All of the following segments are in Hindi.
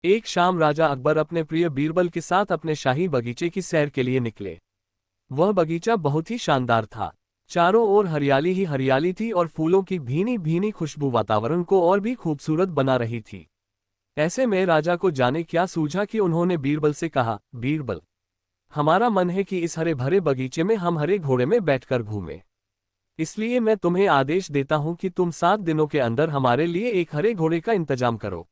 एक शाम राजा अकबर अपने प्रिय बीरबल के साथ अपने शाही बगीचे की सैर के लिए निकले। वह बगीचा बहुत ही शानदार था। चारों ओर हरियाली ही हरियाली थी और फूलों की भीनी भीनी खुशबू वातावरण को और भी खूबसूरत बना रही थी। ऐसे में राजा को जाने क्या सूझा कि उन्होंने बीरबल से कहा, बीरबल, हमारा मन है कि इस हरे भरे बगीचे में हम हरे घोड़े में बैठकर घूमें। इसलिए मैं तुम्हें आदेश देता हूं कि तुम 7 दिनों के अंदर हमारे लिए एक हरे घोड़े का इंतजाम करो।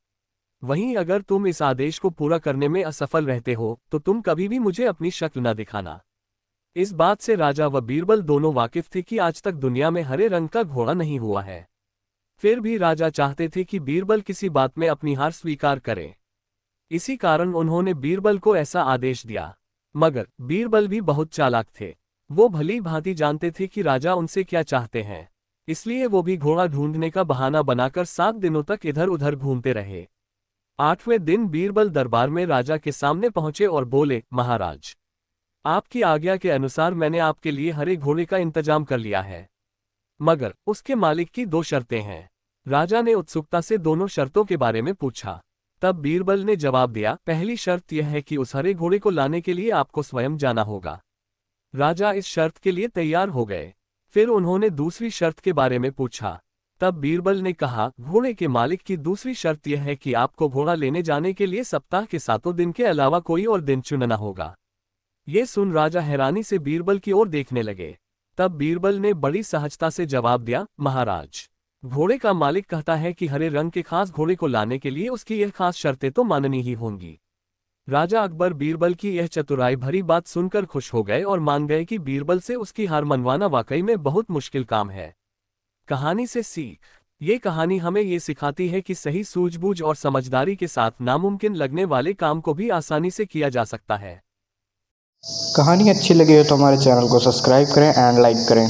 वहीं अगर तुम इस आदेश को पूरा करने में असफल रहते हो तो तुम कभी भी मुझे अपनी शक्ल न दिखाना। इस बात से राजा व बीरबल दोनों वाकिफ थे कि आज तक दुनिया में हरे रंग का घोड़ा नहीं हुआ है। फिर भी राजा चाहते थे कि बीरबल किसी बात में अपनी हार स्वीकार करे। इसी कारण उन्होंने बीरबल को ऐसा आदेश दिया। मगर बीरबल भी बहुत चालाक थे। वो भली भांति जानते थे कि राजा उनसे क्या चाहते हैं। इसलिए वो भी घोड़ा ढूंढने का बहाना बनाकर 7 दिनों तक इधर उधर घूमते रहे। 8वें दिन बीरबल दरबार में राजा के सामने पहुंचे और बोले, महाराज, आपकी आज्ञा के अनुसार मैंने आपके लिए हरे घोड़े का इंतजाम कर लिया है। मगर उसके मालिक की 2 शर्तें हैं। राजा ने उत्सुकता से दोनों शर्तों के बारे में पूछा। तब बीरबल ने जवाब दिया, पहली शर्त यह है कि उस हरे घोड़े को लाने के लिए आपको स्वयं जाना होगा। राजा इस शर्त के लिए तैयार हो गए। फिर उन्होंने दूसरी शर्त के बारे में पूछा। तब बीरबल ने कहा, घोड़े के मालिक की दूसरी शर्त यह है कि आपको घोड़ा लेने जाने के लिए सप्ताह के 7 दिन के अलावा कोई और दिन चुनना होगा। ये सुन राजा हैरानी से बीरबल की ओर देखने लगे। तब बीरबल ने बड़ी सहजता से जवाब दिया, महाराज, घोड़े का मालिक कहता है कि हरे रंग के खास घोड़े को लाने के लिए उसकी यह खास शर्तें तो माननी ही होंगी। राजा अकबर बीरबल की यह चतुराई भरी बात सुनकर खुश हो गए और मान गए कि बीरबल से उसकी हार मनवाना वाकई में बहुत मुश्किल काम है। कहानी से सीख। ये कहानी हमें ये सिखाती है कि सही सूझबूझ और समझदारी के साथ नामुमकिन लगने वाले काम को भी आसानी से किया जा सकता है। कहानी अच्छी लगी हो तो हमारे चैनल को सब्सक्राइब करें एंड लाइक करें।